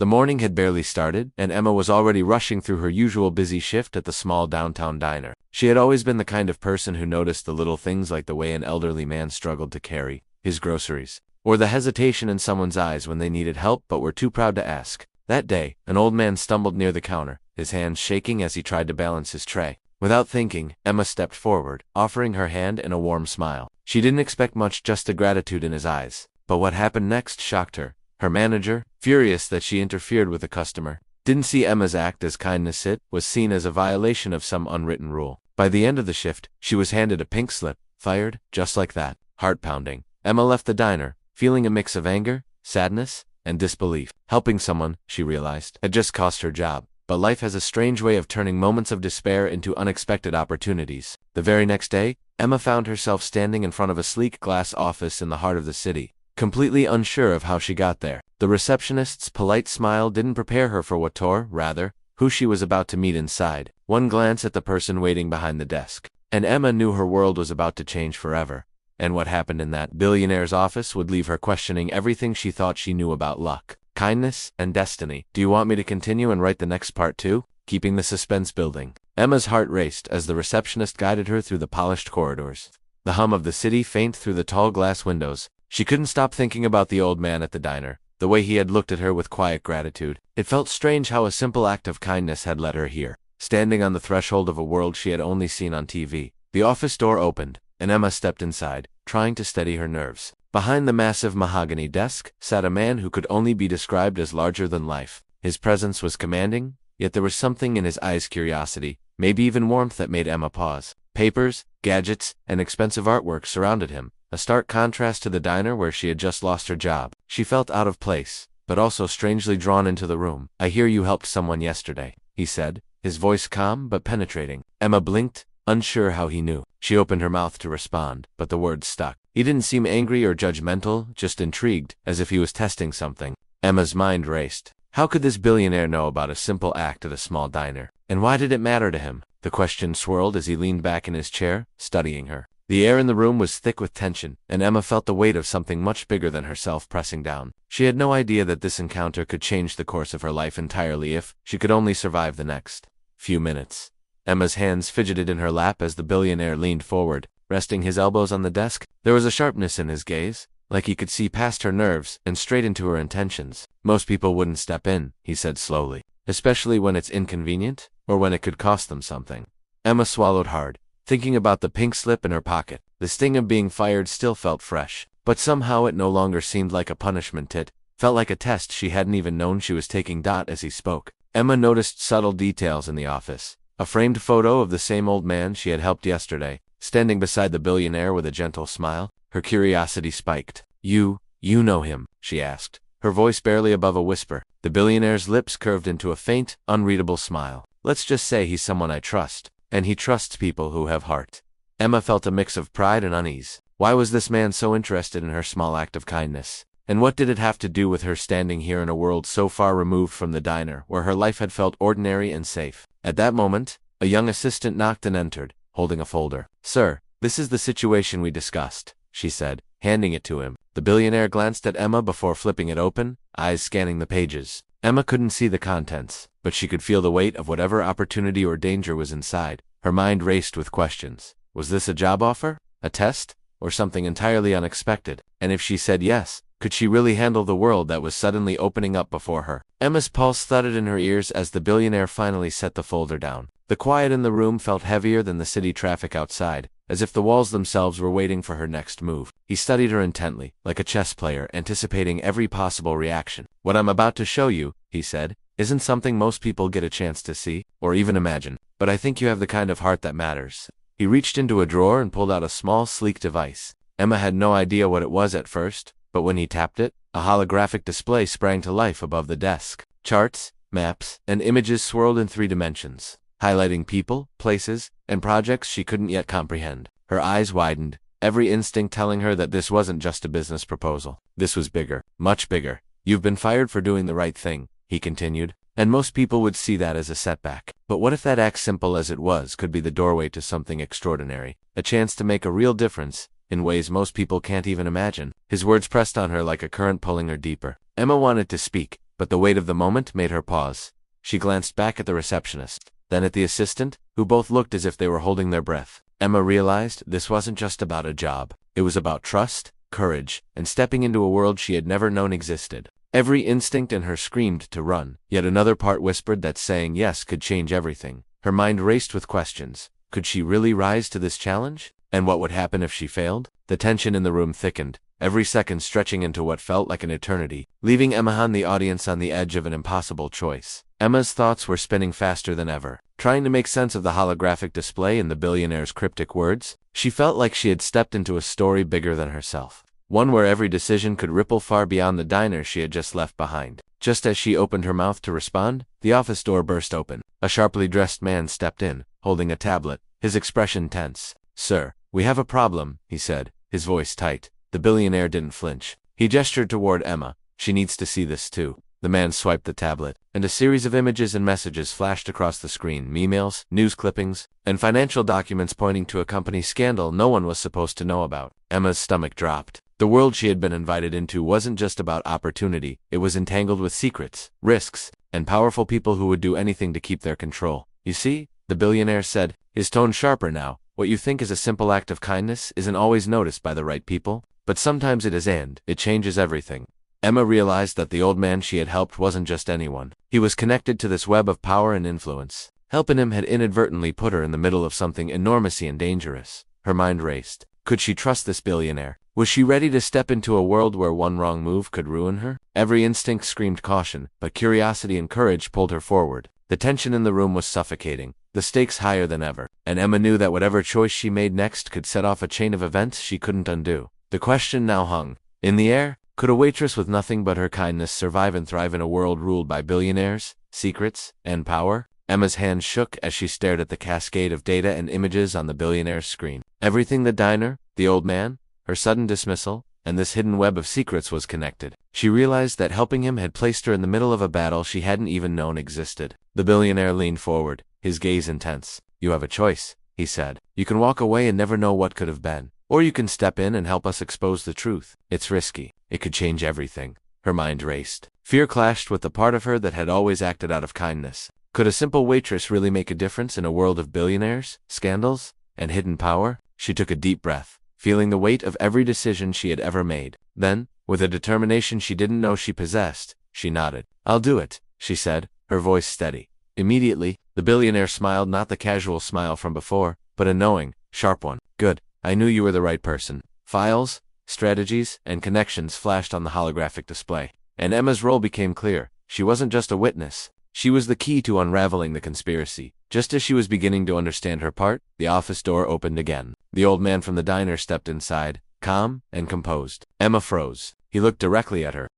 The morning had barely started, and Emma was already rushing through her usual busy shift at the small downtown diner. She had always been the kind of person who noticed the little things like the way an elderly man struggled to carry his groceries, or the hesitation in someone's eyes when they needed help but were too proud to ask. That day, an old man stumbled near the counter, his hands shaking as he tried to balance his tray. Without thinking, Emma stepped forward, offering her hand and a warm smile. She didn't expect much, just the gratitude in his eyes. But what happened next shocked her. Her manager, furious that she interfered with a customer, didn't see Emma's act as kindness. It was seen as a violation of some unwritten rule. By the end of the shift, she was handed a pink slip. Fired, just like that. Heart-pounding. Emma left the diner, feeling a mix of anger, sadness, and disbelief. Helping someone, she realized, had just cost her job. But life has a strange way of turning moments of despair into unexpected opportunities. The very next day, Emma found herself standing in front of a sleek glass office in the heart of the city, completely unsure of how she got there. The receptionist's polite smile didn't prepare her for rather, who she was about to meet inside. One glance at the person waiting behind the desk, and Emma knew her world was about to change forever. And what happened in that billionaire's office would leave her questioning everything she thought she knew about luck, kindness, and destiny. Do you want me to continue and write the next part too? Keeping the suspense building. Emma's heart raced as the receptionist guided her through the polished corridors. The hum of the city faint through the tall glass windows. She couldn't stop thinking about the old man at the diner, the way he had looked at her with quiet gratitude. It felt strange how a simple act of kindness had led her here, standing on the threshold of a world she had only seen on TV. The office door opened, and Emma stepped inside, trying to steady her nerves. Behind the massive mahogany desk sat a man who could only be described as larger than life. His presence was commanding, yet there was something in his eyes, curiosity, maybe even warmth, that made Emma pause. Papers, gadgets, and expensive artwork surrounded him, a stark contrast to the diner where she had just lost her job. She felt out of place, but also strangely drawn into the room. I hear you helped someone yesterday, he said, his voice calm but penetrating. Emma blinked, unsure how he knew. She opened her mouth to respond, but the words stuck. He didn't seem angry or judgmental, just intrigued, as if he was testing something. Emma's mind raced. How could this billionaire know about a simple act at a small diner? And why did it matter to him? The question swirled as he leaned back in his chair, studying her. The air in the room was thick with tension, and Emma felt the weight of something much bigger than herself pressing down. She had no idea that this encounter could change the course of her life entirely if she could only survive the next few minutes. Emma's hands fidgeted in her lap as the billionaire leaned forward, resting his elbows on the desk. There was a sharpness in his gaze, like he could see past her nerves and straight into her intentions. Most people wouldn't step in, he said slowly, especially when it's inconvenient, or when it could cost them something. Emma swallowed hard, thinking about the pink slip in her pocket. The sting of being fired still felt fresh, but somehow it no longer seemed like a punishment. It felt like a test she hadn't even known she was taking. As he spoke, Emma noticed subtle details in the office. A framed photo of the same old man she had helped yesterday, standing beside the billionaire with a gentle smile. Her curiosity spiked. You know him?" she asked, her voice barely above a whisper. The billionaire's lips curved into a faint, unreadable smile. "Let's just say he's someone I trust, and he trusts people who have heart." Emma felt a mix of pride and unease. Why was this man so interested in her small act of kindness? And what did it have to do with her standing here in a world so far removed from the diner, where her life had felt ordinary and safe? At that moment, a young assistant knocked and entered, holding a folder. "Sir, this is the situation we discussed," she said, handing it to him. The billionaire glanced at Emma before flipping it open, eyes scanning the pages. Emma couldn't see the contents, but she could feel the weight of whatever opportunity or danger was inside. Her mind raced with questions. Was this a job offer? A test? Or something entirely unexpected? And if she said yes, could she really handle the world that was suddenly opening up before her? Emma's pulse thudded in her ears as the billionaire finally set the folder down. The quiet in the room felt heavier than the city traffic outside, as if the walls themselves were waiting for her next move. He studied her intently, like a chess player anticipating every possible reaction. "What I'm about to show you," he said, "isn't something most people get a chance to see, or even imagine. But I think you have the kind of heart that matters." He reached into a drawer and pulled out a small, sleek device. Emma had no idea what it was at first, but when he tapped it, a holographic display sprang to life above the desk. Charts, maps, and images swirled in 3 dimensions, highlighting people, places, and projects she couldn't yet comprehend. Her eyes widened, every instinct telling her that this wasn't just a business proposal. This was bigger, much bigger. "You've been fired for doing the right thing," he continued, "and most people would see that as a setback. But what if that act, simple as it was, could be the doorway to something extraordinary, a chance to make a real difference, in ways most people can't even imagine?" His words pressed on her like a current pulling her deeper. Emma wanted to speak, but the weight of the moment made her pause. She glanced back at the receptionist, then at the assistant, who both looked as if they were holding their breath. Emma realized this wasn't just about a job. It was about trust, courage, and stepping into a world she had never known existed. Every instinct in her screamed to run, yet another part whispered that saying yes could change everything. Her mind raced with questions. Could she really rise to this challenge? And what would happen if she failed? The tension in the room thickened, every second stretching into what felt like an eternity, leaving Emma and the audience on the edge of an impossible choice. Emma's thoughts were spinning faster than ever. Trying to make sense of the holographic display and the billionaire's cryptic words, she felt like she had stepped into a story bigger than herself. One where every decision could ripple far beyond the diner she had just left behind. Just as she opened her mouth to respond, the office door burst open. A sharply dressed man stepped in, holding a tablet, his expression tense. "Sir, we have a problem," he said, his voice tight. The billionaire didn't flinch. He gestured toward Emma. "She needs to see this too." The man swiped the tablet, and a series of images and messages flashed across the screen. Emails, news clippings, and financial documents pointing to a company scandal no one was supposed to know about. Emma's stomach dropped. The world she had been invited into wasn't just about opportunity, it was entangled with secrets, risks, and powerful people who would do anything to keep their control. "You see," the billionaire said, his tone sharper now, "what you think is a simple act of kindness isn't always noticed by the right people, but sometimes it is, and it changes everything." Emma realized that the old man she had helped wasn't just anyone. He was connected to this web of power and influence. Helping him had inadvertently put her in the middle of something enormous and dangerous. Her mind raced. Could she trust this billionaire? Was she ready to step into a world where one wrong move could ruin her? Every instinct screamed caution, but curiosity and courage pulled her forward. The tension in the room was suffocating, the stakes higher than ever, and Emma knew that whatever choice she made next could set off a chain of events she couldn't undo. The question now hung in the air. Could a waitress with nothing but her kindness survive and thrive in a world ruled by billionaires, secrets, and power? Emma's hands shook as she stared at the cascade of data and images on the billionaire's screen. Everything: the diner, the old man, her sudden dismissal, and this hidden web of secrets was connected. She realized that helping him had placed her in the middle of a battle she hadn't even known existed. The billionaire leaned forward, his gaze intense. "You have a choice," he said. "You can walk away and never know what could have been. Or you can step in and help us expose the truth. It's risky. It could change everything." Her mind raced. Fear clashed with the part of her that had always acted out of kindness. Could a simple waitress really make a difference in a world of billionaires, scandals, and hidden power? She took a deep breath, feeling the weight of every decision she had ever made. Then, with a determination she didn't know she possessed, she nodded. "I'll do it," she said, her voice steady. Immediately, the billionaire smiled, not the casual smile from before, but a knowing, sharp one. "Good. I knew you were the right person." Files, strategies, and connections flashed on the holographic display, and Emma's role became clear. She wasn't just a witness. She was the key to unraveling the conspiracy. Just as she was beginning to understand her part, the office door opened again. The old man from the diner stepped inside, calm and composed. Emma froze. He looked directly at her,